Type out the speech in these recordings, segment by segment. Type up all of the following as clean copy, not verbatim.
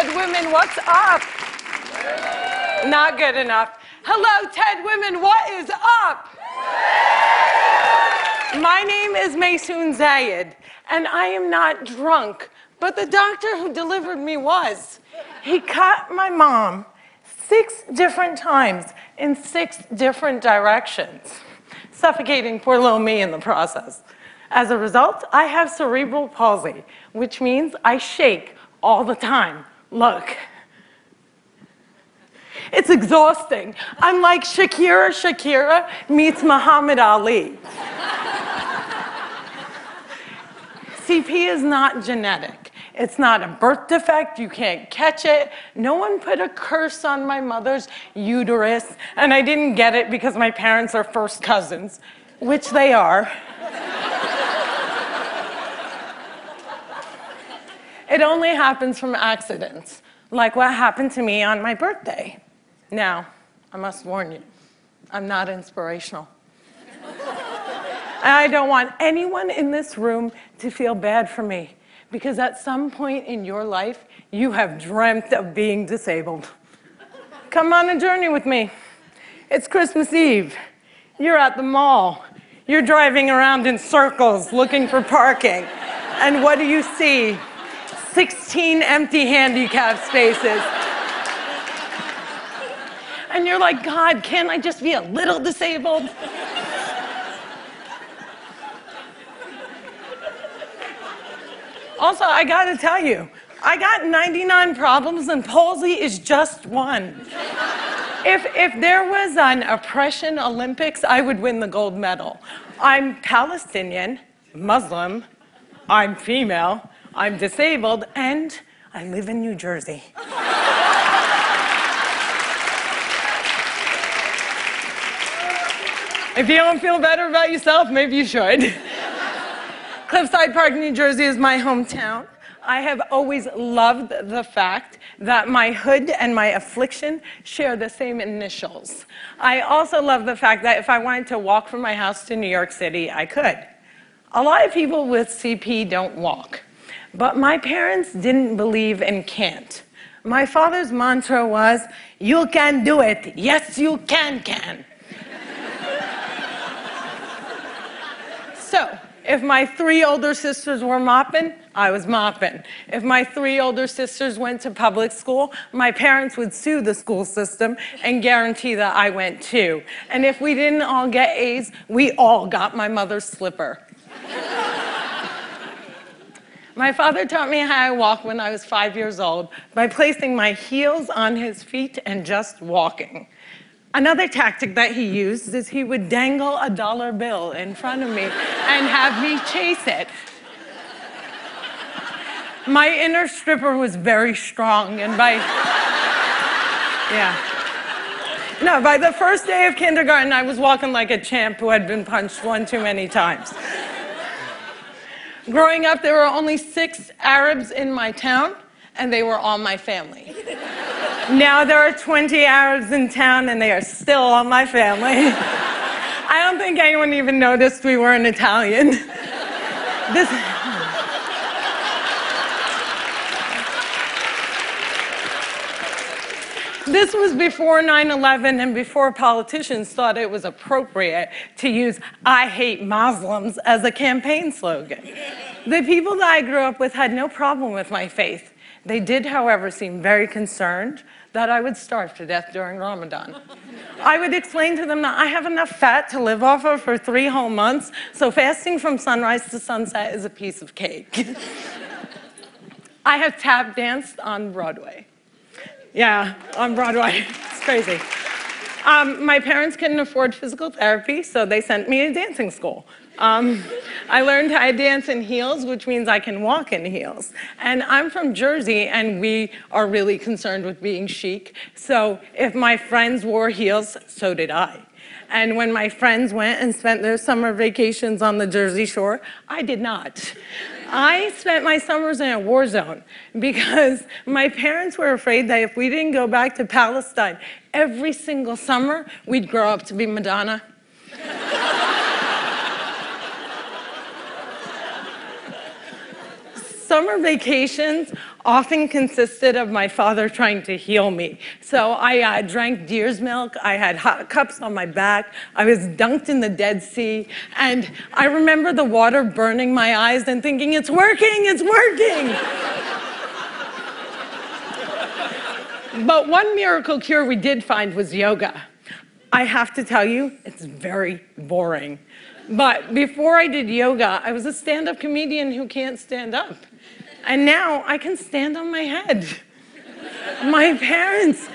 TED women, what's up? Not good enough. Hello, TED women, what is up? My name is Maysoon Zayid, and I am not drunk, but the doctor who delivered me was. He cut my mom 6 different times in 6 different directions, suffocating poor little me in the process. As a result, I have cerebral palsy, which means I shake all the time. Look. It's exhausting. I'm like Shakira meets Muhammad Ali. CP is not genetic. It's not a birth defect. You can't catch it. No one put a curse on my mother's uterus, and I didn't get it because my parents are first cousins, which they are. It only happens from accidents, like what happened to me on my birthday. Now, I must warn you, I'm not inspirational. And I don't want anyone in this room to feel bad for me, because at some point in your life, you have dreamt of being disabled. Come on a journey with me. It's Christmas Eve. You're at the mall. You're driving around in circles looking for parking. And what do you see? 16 empty handicap spaces. And you're like, God, can't I just be a little disabled? Also, I gotta tell you, I got 99 problems and palsy is just one. If there was an oppression Olympics, I would win the gold medal. I'm Palestinian, Muslim, I'm female, I'm disabled, and I live in New Jersey. If you don't feel better about yourself, maybe you should. Cliffside Park, New Jersey is my hometown. I have always loved the fact that my hood and my affliction share the same initials. I also love the fact that if I wanted to walk from my house to New York City, I could. A lot of people with CP don't walk. But my parents didn't believe in can't. My father's mantra was, you can do it. Yes, you can. So, if my 3 older sisters were mopping, I was mopping. If my 3 older sisters went to public school, my parents would sue the school system and guarantee that I went too. And if we didn't all get A's, we all got my mother's slipper. My father taught me how I walk when I was 5 years old by placing my heels on his feet and just walking. Another tactic that he used is he would dangle a dollar bill in front of me and have me chase it. My inner stripper was very strong, and by the first day of kindergarten, I was walking like a champ who had been punched one too many times. Growing up, there were only 6 Arabs in my town, and they were all my family. Now there are 20 Arabs in town, and they are still all my family. I don't think anyone even noticed we weren't Italian. This was before 9/11 and before politicians thought it was appropriate to use "I hate Muslims" as a campaign slogan. The people that I grew up with had no problem with my faith. They did, however, seem very concerned that I would starve to death during Ramadan. I would explain to them that I have enough fat to live off of for 3 whole months, so fasting from sunrise to sunset is a piece of cake. I have tap danced on Broadway. Yeah, on Broadway. It's crazy. My parents couldn't afford physical therapy, so they sent me to dancing school. I learned how to dance in heels, which means I can walk in heels. And I'm from Jersey, and we are really concerned with being chic. So if my friends wore heels, so did I. And when my friends went and spent their summer vacations on the Jersey Shore, I did not. I spent my summers in a war zone because my parents were afraid that if we didn't go back to Palestine every single summer, we'd grow up to be Madonna. summer vacations often consisted of my father trying to heal me. So I drank deer's milk, I had hot cups on my back, I was dunked in the Dead Sea, and I remember the water burning my eyes and thinking, it's working, it's working! But one miracle cure we did find was yoga. I have to tell you, it's very boring. But before I did yoga, I was a stand-up comedian who can't stand up. And now I can stand on my head. My parents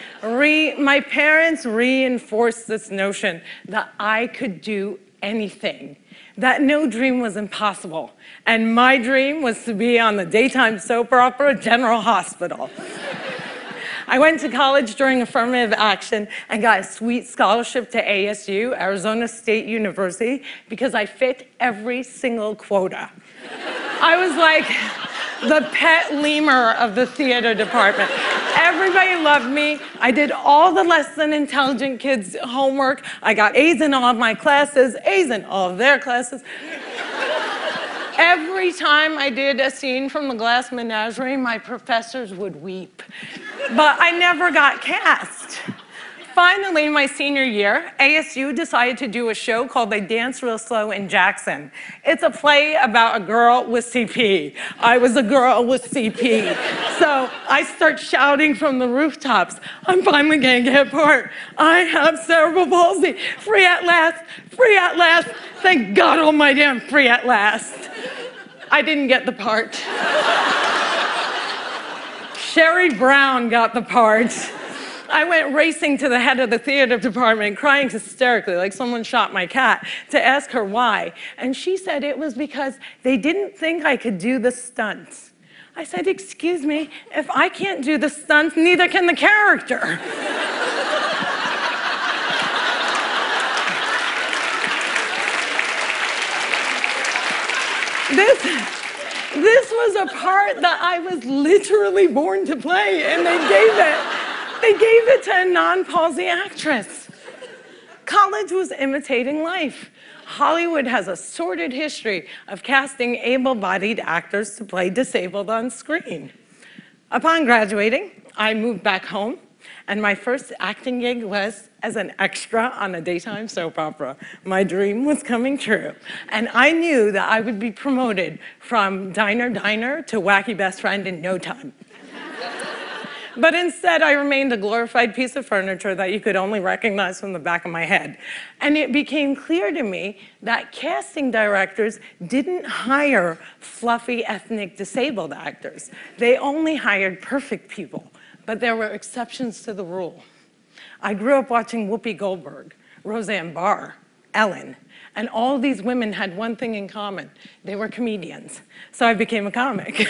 reinforced this notion that I could do anything, that no dream was impossible. And my dream was to be on the daytime soap opera General Hospital. I went to college during affirmative action and got a sweet scholarship to ASU, Arizona State University, because I fit every single quota. I was like the pet lemur of the theater department. Everybody loved me. I did all the less than intelligent kids' homework. I got A's in all of my classes, A's in all of their classes. Every time I did a scene from The Glass Menagerie, my professors would weep. But I never got cast. Finally, my senior year, ASU decided to do a show called They Dance Real Slow in Jackson. It's a play about a girl with CP. I was a girl with CP. So I start shouting from the rooftops, I'm finally gonna get a part. I have cerebral palsy. Free at last, free at last. Thank God almighty I'm free at last. I didn't get the part. Sherry Brown got the part. I went racing to the head of the theater department, crying hysterically like someone shot my cat, to ask her why. And she said it was because they didn't think I could do the stunts. I said, excuse me, if I can't do the stunts, neither can the character. This was a part that I was literally born to play, and they gave it to a non-palsy actress. College was imitating life. Hollywood has a sordid history of casting able-bodied actors to play disabled on screen. Upon graduating, I moved back home, and my first acting gig was as an extra on a daytime soap opera. My dream was coming true. And I knew that I would be promoted from diner to wacky best friend in no time. But instead, I remained a glorified piece of furniture that you could only recognize from the back of my head. And it became clear to me that casting directors didn't hire fluffy ethnic disabled actors. They only hired perfect people. But there were exceptions to the rule. I grew up watching Whoopi Goldberg, Roseanne Barr, Ellen, and all these women had one thing in common. They were comedians. So I became a comic.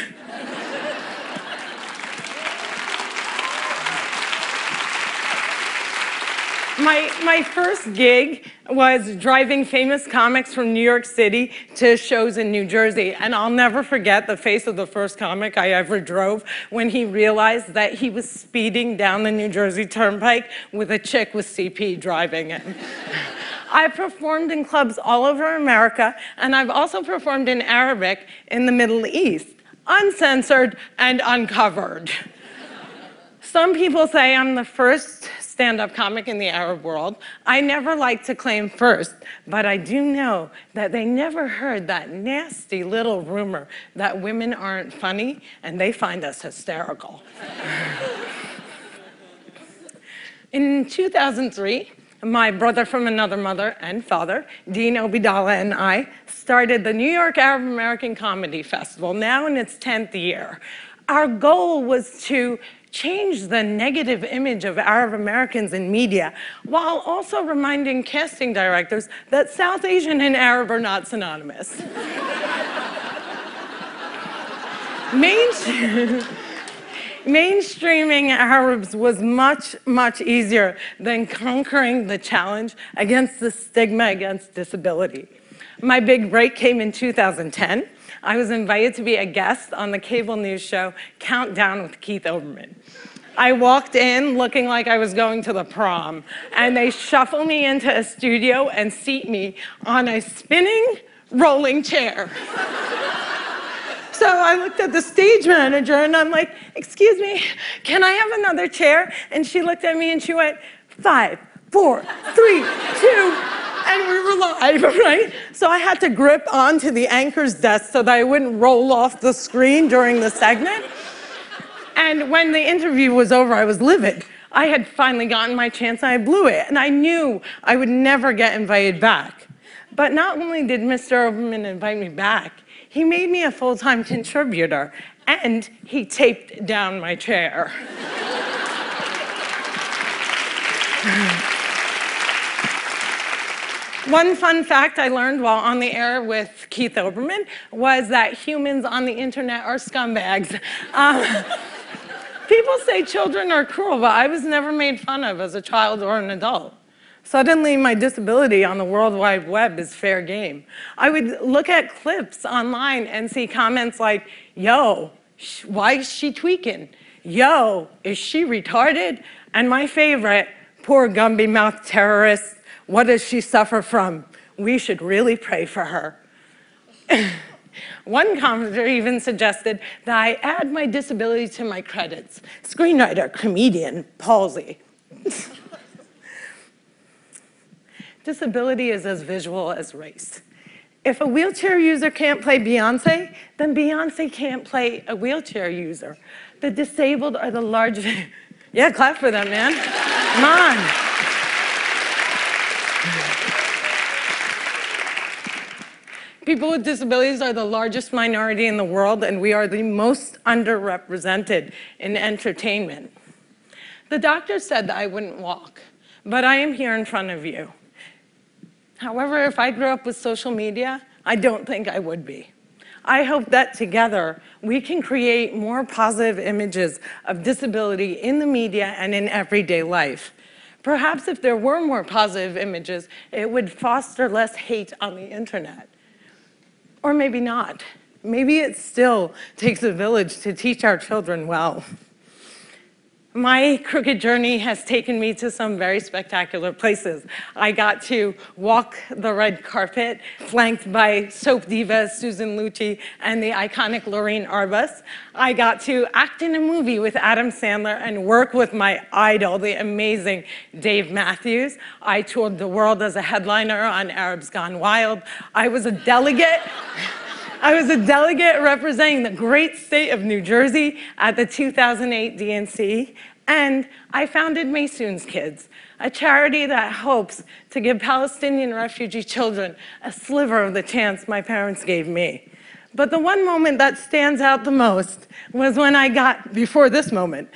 My first gig was driving famous comics from New York City to shows in New Jersey. And I'll never forget the face of the first comic I ever drove when he realized that he was speeding down the New Jersey Turnpike with a chick with CP driving him. I performed in clubs all over America, and I've also performed in Arabic in the Middle East, uncensored and uncovered. Some people say I'm the first stand-up comic in the Arab world. I never like to claim first, but I do know that they never heard that nasty little rumor that women aren't funny and they find us hysterical. In 2003, my brother from another mother and father, Dean Obidala, and I started the New York Arab American Comedy Festival, now in its 10th year. Our goal was to change the negative image of Arab Americans in media, while also reminding casting directors that South Asian and Arab are not synonymous. Mainstreaming Arabs was much, much easier than conquering the challenge against the stigma against disability. My big break came in 2010. I was invited to be a guest on the cable news show Countdown with Keith Olbermann. I walked in looking like I was going to the prom, and they shuffle me into a studio and seat me on a spinning rolling chair. So I looked at the stage manager and I'm like, excuse me, can I have another chair? And she looked at me and she went, 5, 4, 3, 2, and we were live, right? So I had to grip onto the anchor's desk so that I wouldn't roll off the screen during the segment. And when the interview was over, I was livid. I had finally gotten my chance and I blew it. And I knew I would never get invited back. But not only did Mr. Oberman invite me back, he made me a full-time contributor and he taped down my chair. One fun fact I learned while on the air with Keith Olbermann was that humans on the internet are scumbags. People say children are cruel, but I was never made fun of as a child or an adult. Suddenly, my disability on the World Wide Web is fair game. I would look at clips online and see comments like, yo, why is she tweaking? Yo, is she retarded? And my favorite, poor Gumby-mouthed terrorist, what does she suffer from? We should really pray for her. One commenter even suggested that I add my disability to my credits. Screenwriter, comedian, Palsi. Disability is as visual as race. If a wheelchair user can't play Beyonce, then Beyonce can't play a wheelchair user. The disabled are the largest... Yeah, clap for them, man. Come on. People with disabilities are the largest minority in the world, and we are the most underrepresented in entertainment. The doctor said that I wouldn't walk, but I am here in front of you. However, if I grew up with social media, I don't think I would be. I hope that together we can create more positive images of disability in the media and in everyday life. Perhaps if there were more positive images, it would foster less hate on the internet. Or maybe not. Maybe it still takes a village to teach our children well. My crooked journey has taken me to some very spectacular places. I got to walk the red carpet, flanked by soap diva Susan Lucci and the iconic Lorraine Arbus. I got to act in a movie with Adam Sandler and work with my idol, the amazing Dave Matthews. I toured the world as a headliner on Arabs Gone Wild. I was a delegate representing the great state of New Jersey at the 2008 DNC, and I founded Maysoon's Kids, a charity that hopes to give Palestinian refugee children a sliver of the chance my parents gave me. But the one moment that stands out the most was when I got, before this moment,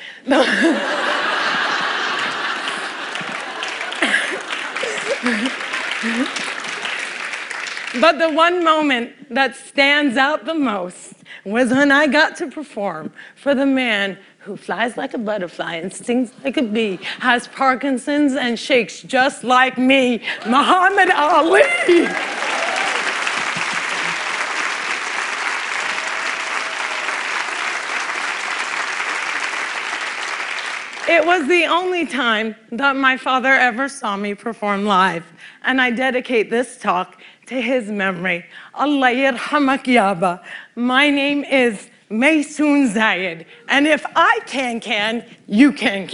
but the one moment that stands out the most was when I got to perform for the man who flies like a butterfly and stings like a bee, has Parkinson's and shakes just like me, Muhammad Ali. It was the only time that my father ever saw me perform live, and I dedicate this talk to his memory. Allah yarhamak yaba. My name is Maysoon Zayid, and if I can, you can.